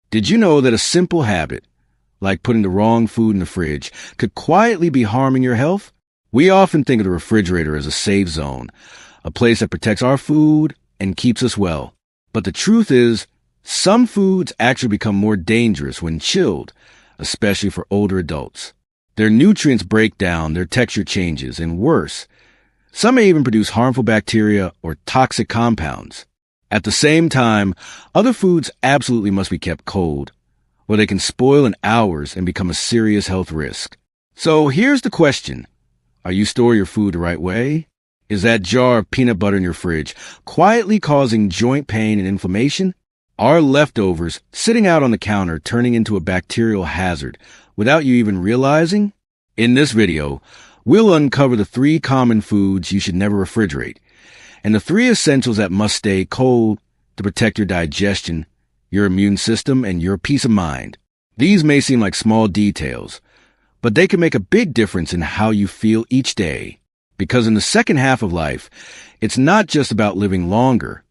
Did you know that a simple habit, like putting the wrong food in the fridge, could quietly be harming your health? We often think of the refrigerator as a safe zone, a place that protects our food and keeps us well. But the truth is, some foods actually become more dangerous when chilled, especially for older adults. Their nutrients break down, their texture changes, and worse, some may even produce harmful bacteria or toxic compounds. At the same time, other foods absolutely must be kept cold, or they can spoil in hours and become a serious health risk. So here's the question. Are you storing your food the right way? Is that jar of peanut butter in your fridge quietly causing joint pain and inflammation? Are leftovers sitting out on the counter turning into a bacterial hazard without you even realizing? In this video, we'll uncover the 3 common foods you should never refrigerate, and the 3 essentials that must stay cold to protect your digestion, your immune system, and your peace of mind. These may seem like small details, but they can make a big difference in how you feel each day. Because in the second half of life, it's not just about living longer,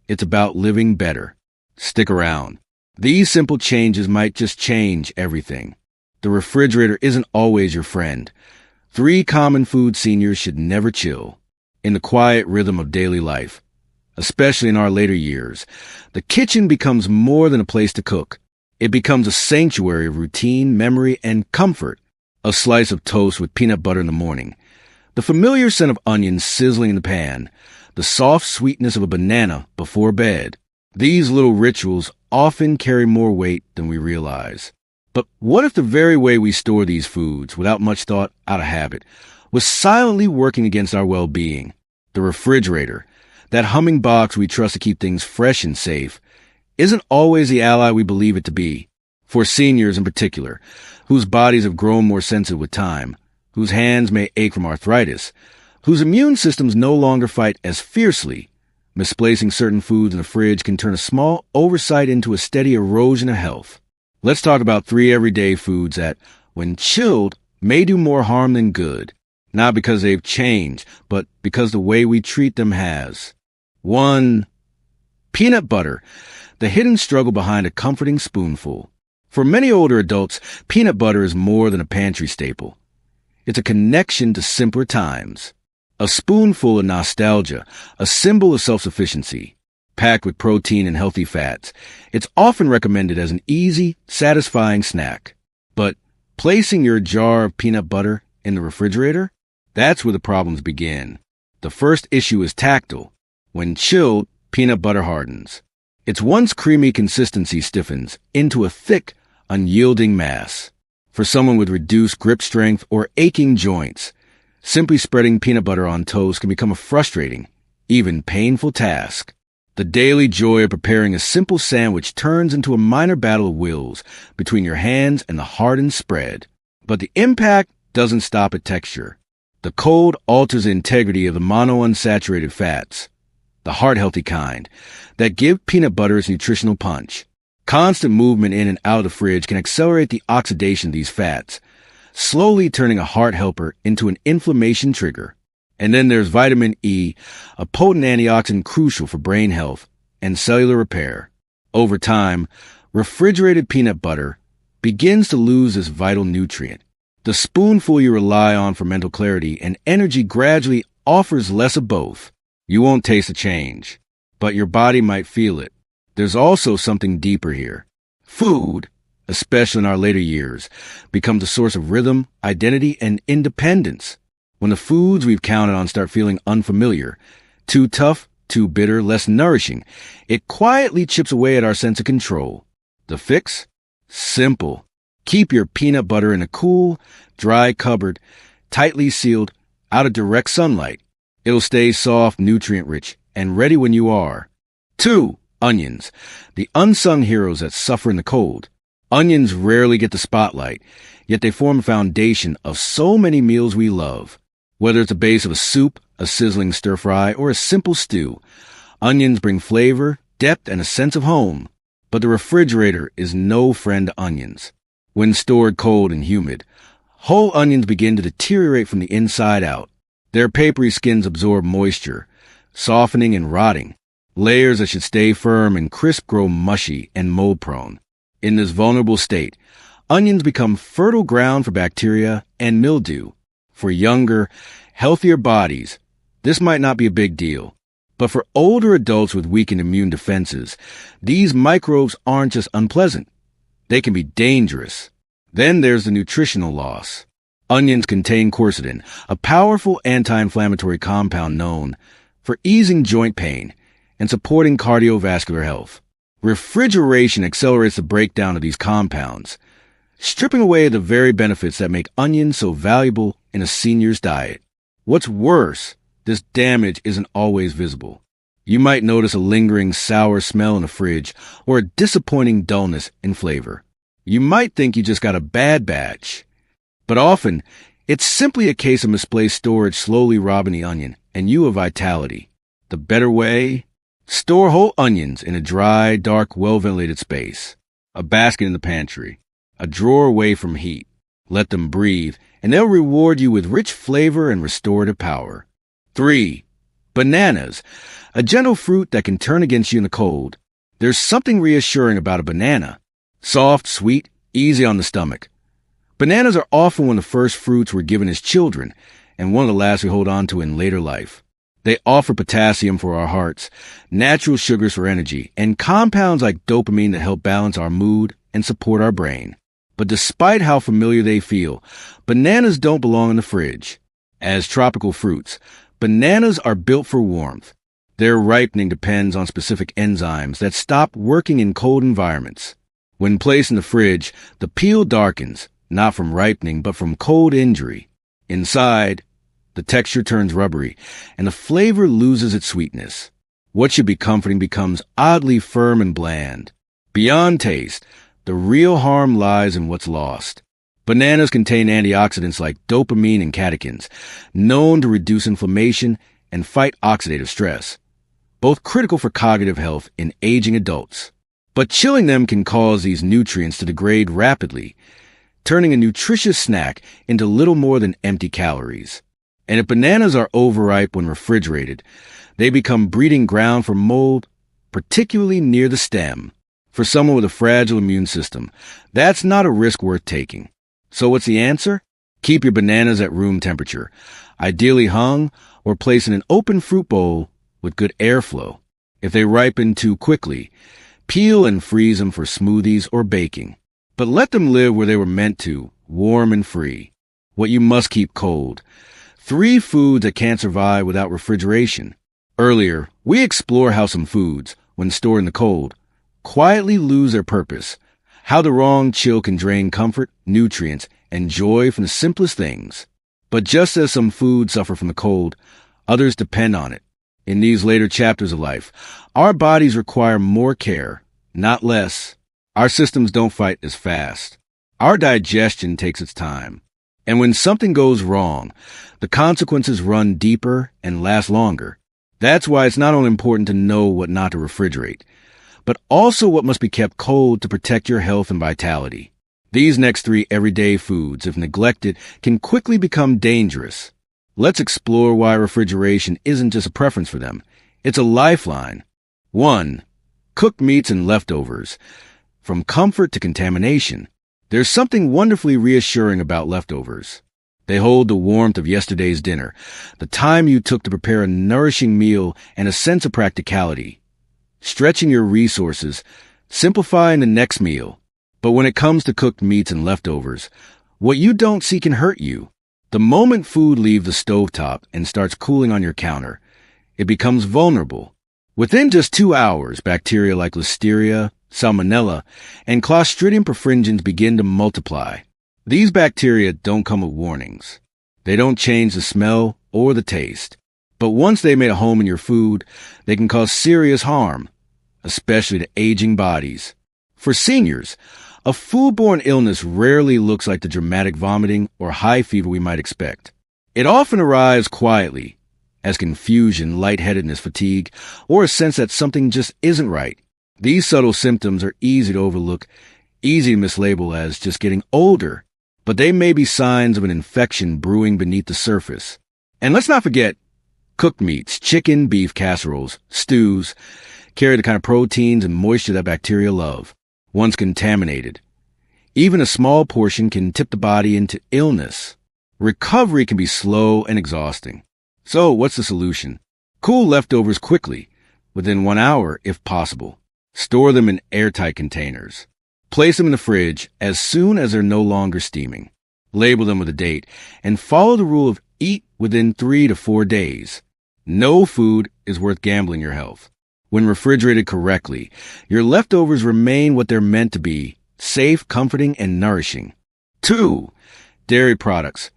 it's about living better. Stick around. These simple changes might just change everything. The refrigerator isn't always your friend. 3 common foods seniors should never chill. In the quiet rhythm of daily life, especially in our later years, the kitchen becomes more than a place to cook. It becomes a sanctuary of routine, memory, and comfort. A slice of toast with peanut butter in the morning, the familiar scent of onions sizzling in the pan, the soft sweetness of a banana before bed. These little rituals often carry more weight than we realize. But what if the very way we store these foods, without much thought, out of habit, was silently working against our well-being? The refrigerator, that humming box we trust to keep things fresh and safe, isn't always the ally we believe it to be. For seniors in particular, whose bodies have grown more sensitive with time, whose hands may ache from arthritis, whose immune systems no longer fight as fiercely, misplacing certain foods in the fridge can turn a small oversight into a steady erosion of health. Let's talk about 3 everyday foods that, when chilled, may do more harm than good. Not because they've changed, but because the way we treat them has. 1. Peanut butter, the hidden struggle behind a comforting spoonful. For many older adults, peanut butter is more than a pantry staple. It's a connection to simpler times. A spoonful of nostalgia, a symbol of self-sufficiency. Packed with protein and healthy fats, it's often recommended as an easy, satisfying snack. But placing your jar of peanut butter in the refrigerator? That's where the problems begin. The first issue is tactile. When chilled, peanut butter hardens. Its once creamy consistency stiffens into a thick, unyielding mass. For someone with reduced grip strength or aching joints, simply spreading peanut butter on toast can become a frustrating, even painful task. The daily joy of preparing a simple sandwich turns into a minor battle of wills between your hands and the hardened spread. But the impact doesn't stop at texture. The cold alters the integrity of the monounsaturated fats, the heart-healthy kind, that give peanut butter its nutritional punch. Constant movement in and out of the fridge can accelerate the oxidation of these fats, slowly turning a heart helper into an inflammation trigger. And then there's vitamin E, a potent antioxidant crucial for brain health and cellular repair. Over time, refrigerated peanut butter begins to lose this vital nutrient. The spoonful you rely on for mental clarity and energy gradually offers less of both. You won't taste a change, but your body might feel it. There's also something deeper here. Food, especially in our later years, becomes a source of rhythm, identity, and independence. When the foods we've counted on start feeling unfamiliar, too tough, too bitter, less nourishing, it quietly chips away at our sense of control. The fix? Simple. Keep your peanut butter in a cool, dry cupboard, tightly sealed, out of direct sunlight. It'll stay soft, nutrient-rich, and ready when you are. 2. Onions, the unsung heroes that suffer in the cold. Onions rarely get the spotlight, yet they form a foundation of so many meals we love. Whether it's the base of a soup, a sizzling stir-fry, or a simple stew, onions bring flavor, depth, and a sense of home. But the refrigerator is no friend to onions. When stored cold and humid, whole onions begin to deteriorate from the inside out. Their papery skins absorb moisture, softening and rotting. Layers that should stay firm and crisp grow mushy and mold-prone. In this vulnerable state, onions become fertile ground for bacteria and mildew. For younger, healthier bodies, this might not be a big deal. But for older adults with weakened immune defenses, these microbes aren't just unpleasant. They can be dangerous. Then there's the nutritional loss. Onions contain quercetin, a powerful anti-inflammatory compound known for easing joint pain and supporting cardiovascular health. Refrigeration accelerates the breakdown of these compounds, stripping away the very benefits that make onions so valuable in a senior's diet. What's worse, this damage isn't always visible. You might notice a lingering sour smell in the fridge or a disappointing dullness in flavor. You might think you just got a bad batch, but often it's simply a case of misplaced storage slowly robbing the onion and you of vitality. The better way? Store whole onions in a dry, dark, well-ventilated space. A basket in the pantry. A drawer away from heat. Let them breathe, and they'll reward you with rich flavor and restorative power. 3. Bananas. A gentle fruit that can turn against you in the cold. There's something reassuring about a banana. Soft, sweet, easy on the stomach. Bananas are often one of the first fruits we're given as children, and one of the last we hold on to in later life. They offer potassium for our hearts, natural sugars for energy, and compounds like dopamine that help balance our mood and support our brain. But despite how familiar they feel, bananas don't belong in the fridge. As tropical fruits, bananas are built for warmth. Their ripening depends on specific enzymes that stop working in cold environments. When placed in the fridge, the peel darkens, not from ripening, but from cold injury. Inside, the texture turns rubbery, and the flavor loses its sweetness. What should be comforting becomes oddly firm and bland. Beyond taste, the real harm lies in what's lost. Bananas contain antioxidants like dopamine and catechins, known to reduce inflammation and fight oxidative stress, both critical for cognitive health in aging adults. But chilling them can cause these nutrients to degrade rapidly, turning a nutritious snack into little more than empty calories. And if bananas are overripe when refrigerated, they become breeding ground for mold, particularly near the stem. For someone with a fragile immune system, that's not a risk worth taking. So what's the answer? Keep your bananas at room temperature, ideally hung or placed in an open fruit bowl with good airflow. If they ripen too quickly, peel and freeze them for smoothies or baking. But let them live where they were meant to, warm and free. What you must keep cold. 3 foods that can't survive without refrigeration. Earlier, we explore how some foods, when stored in the cold, quietly lose their purpose. How the wrong chill can drain comfort, nutrients, and joy from the simplest things. But just as some foods suffer from the cold, others depend on it. In these later chapters of life, our bodies require more care, not less. Our systems don't fight as fast. Our digestion takes its time. And when something goes wrong, the consequences run deeper and last longer. That's why it's not only important to know what not to refrigerate, but also what must be kept cold to protect your health and vitality. These next 3 everyday foods, if neglected, can quickly become dangerous. Let's explore why refrigeration isn't just a preference for them. It's a lifeline. 1. Cooked meats and leftovers. From comfort to contamination. There's something wonderfully reassuring about leftovers. They hold the warmth of yesterday's dinner, the time you took to prepare a nourishing meal, and a sense of practicality. Stretching your resources, simplifying the next meal. But when it comes to cooked meats and leftovers, what you don't see can hurt you. The moment food leaves the stovetop and starts cooling on your counter, it becomes vulnerable. Within just 2 hours, bacteria like Listeria, Salmonella, and Clostridium perfringens begin to multiply. These bacteria don't come with warnings. They don't change the smell or the taste. But once they made a home in your food, they can cause serious harm, especially to aging bodies. For seniors, a foodborne illness rarely looks like the dramatic vomiting or high fever we might expect. It often arrives quietly, as confusion, lightheadedness, fatigue, or a sense that something just isn't right. These subtle symptoms are easy to overlook, easy to mislabel as just getting older, but they may be signs of an infection brewing beneath the surface. And let's not forget, cooked meats, chicken, beef, casseroles, stews, carry the kind of proteins and moisture that bacteria love. once contaminated. Even a small portion can tip the body into illness. Recovery can be slow and exhausting. So, what's the solution? Cool leftovers quickly, within 1 hour if possible. Store them in airtight containers. Place them in the fridge as soon as they're no longer steaming. Label them with a date, and follow the rule of eat within 3 to 4 days. No food is worth gambling your health. When refrigerated correctly, your leftovers remain what they're meant to be, safe, comforting, and nourishing. 2. Dairy products.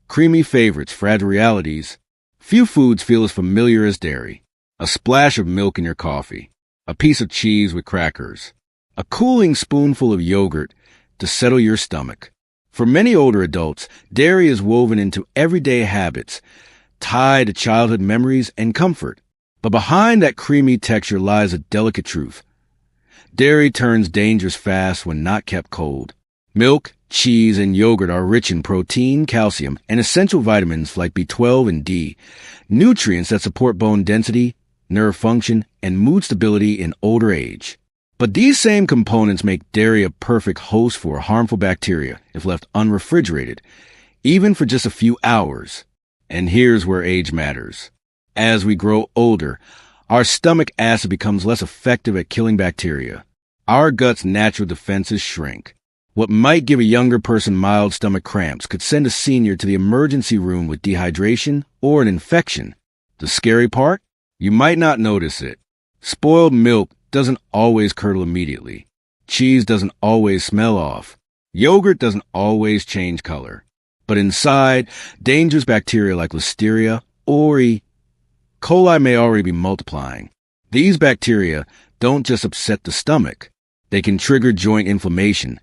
Creamy favorites, fragile realities. Few foods feel as familiar as dairy. A splash of milk in your coffee. A piece of cheese with crackers. A cooling spoonful of yogurt to settle your stomach. For many older adults, dairy is woven into everyday habits, tied to childhood memories and comfort. But behind that creamy texture lies a delicate truth. Dairy turns dangerous fast when not kept cold. Milk, cheese, and yogurt are rich in protein, calcium, and essential vitamins like B12 and D, nutrients that support bone density, nerve function, and mood stability in older age. But these same components make dairy a perfect host for harmful bacteria if left unrefrigerated, even for just a few hours. And here's where age matters. As we grow older, our stomach acid becomes less effective at killing bacteria. Our gut's natural defenses shrink. What might give a younger person mild stomach cramps could send a senior to the emergency room with dehydration or an infection. The scary part? You might not notice it. Spoiled milk doesn't always curdle immediately. Cheese doesn't always smell off. Yogurt doesn't always change color. But inside, dangerous bacteria like Listeria or E. coli may already be multiplying. These bacteria don't just upset the stomach. They can trigger joint inflammation,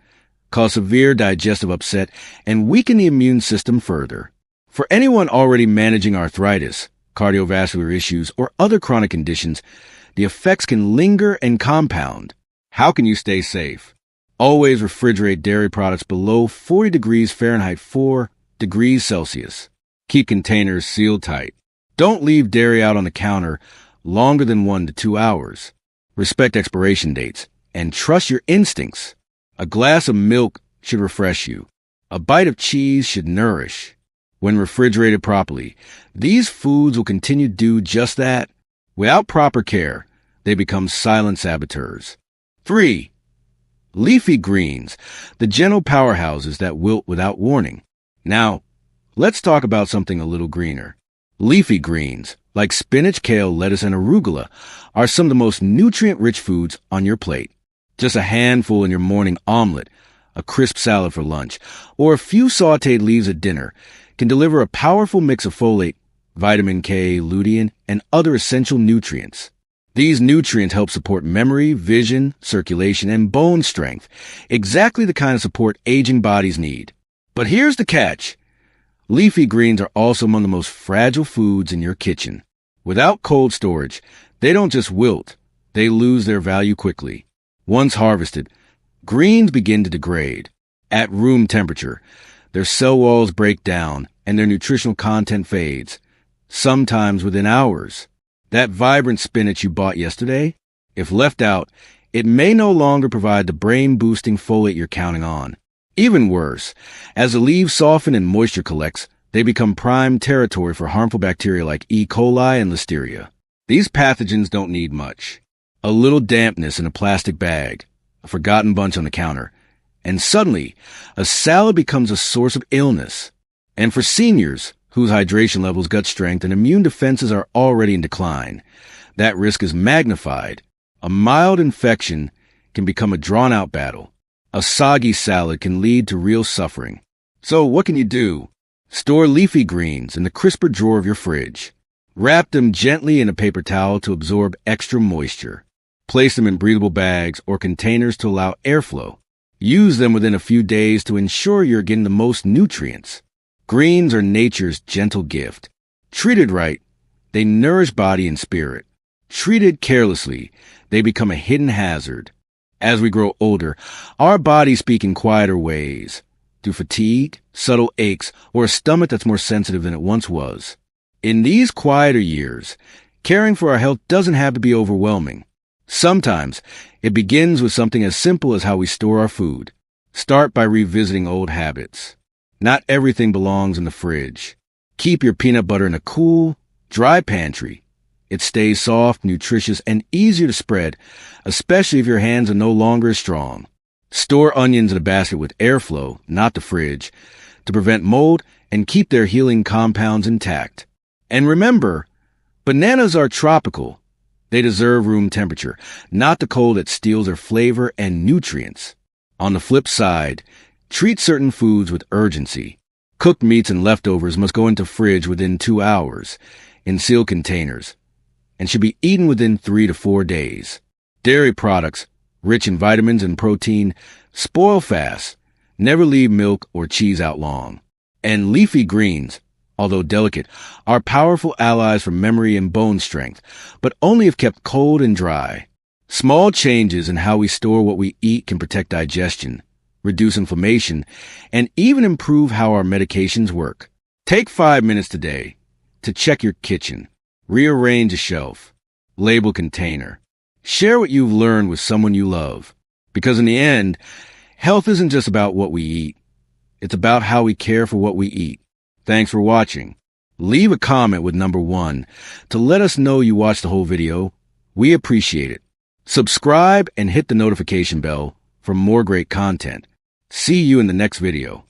cause severe digestive upset, and weaken the immune system further. For anyone already managing arthritis, cardiovascular issues, or other chronic conditions, the effects can linger and compound. How can you stay safe? Always refrigerate dairy products below 40 degrees Fahrenheit, 4 degrees Celsius. Keep containers sealed tight. Don't leave dairy out on the counter longer than 1 to 2 hours. Respect expiration dates and trust your instincts. A glass of milk should refresh you. A bite of cheese should nourish. When refrigerated properly, these foods will continue to do just that. Without proper care, they become silent saboteurs. 3. Leafy greens, the gentle powerhouses that wilt without warning. Now, let's talk about something a little greener. Leafy greens, like spinach, kale, lettuce, and arugula, are some of the most nutrient-rich foods on your plate. Just a handful in your morning omelet, a crisp salad for lunch, or a few sautéed leaves at dinner can deliver a powerful mix of folate, vitamin K, lutein, and other essential nutrients. These nutrients help support memory, vision, circulation, and bone strength, exactly the kind of support aging bodies need. But here's the catch. Leafy greens are also among the most fragile foods in your kitchen. Without cold storage, they don't just wilt, they lose their value quickly. Once harvested, greens begin to degrade. At room temperature, their cell walls break down and their nutritional content fades, sometimes within hours. That vibrant spinach you bought yesterday, if left out, it may no longer provide the brain-boosting folate you're counting on. Even worse, as the leaves soften and moisture collects, they become prime territory for harmful bacteria like E. coli and Listeria. These pathogens don't need much. A little dampness in a plastic bag, a forgotten bunch on the counter, and suddenly, a salad becomes a source of illness. And for seniors, whose hydration levels, gut strength, and immune defenses are already in decline, that risk is magnified. A mild infection can become a drawn-out battle. A soggy salad can lead to real suffering. So what can you do? Store leafy greens in the crisper drawer of your fridge. Wrap them gently in a paper towel to absorb extra moisture. Place them in breathable bags or containers to allow airflow. Use them within a few days to ensure you're getting the most nutrients. Greens are nature's gentle gift. Treated right, they nourish body and spirit. Treated carelessly, they become a hidden hazard. As we grow older, our bodies speak in quieter ways, through fatigue, subtle aches, or a stomach that's more sensitive than it once was. In these quieter years, caring for our health doesn't have to be overwhelming. Sometimes it begins with something as simple as how we store our food. Start by revisiting old habits. Not everything belongs in the fridge. Keep your peanut butter in a cool, dry pantry. It stays soft, nutritious, and easier to spread, especially if your hands are no longer as strong. Store onions in a basket with airflow, not the fridge, to prevent mold and keep their healing compounds intact. And remember, bananas are tropical. They deserve room temperature, not the cold that steals their flavor and nutrients. On the flip side, treat certain foods with urgency. Cooked meats and leftovers must go into fridge within 2 hours in sealed containers and should be eaten within 3 to 4 days. Dairy products, rich in vitamins and protein, spoil fast. Never leave milk or cheese out long. And leafy greens, although delicate, are powerful allies for memory and bone strength, but only if kept cold and dry. Small changes in how we store what we eat can protect digestion, reduce inflammation, and even improve how our medications work. Take 5 minutes today to check your kitchen, rearrange a shelf, label container. Share what you've learned with someone you love. Because in the end, health isn't just about what we eat. It's about how we care for what we eat. Thanks for watching. Leave a comment with number 1 to let us know you watched the whole video. We appreciate it. Subscribe and hit the notification bell for more great content. See you in the next video.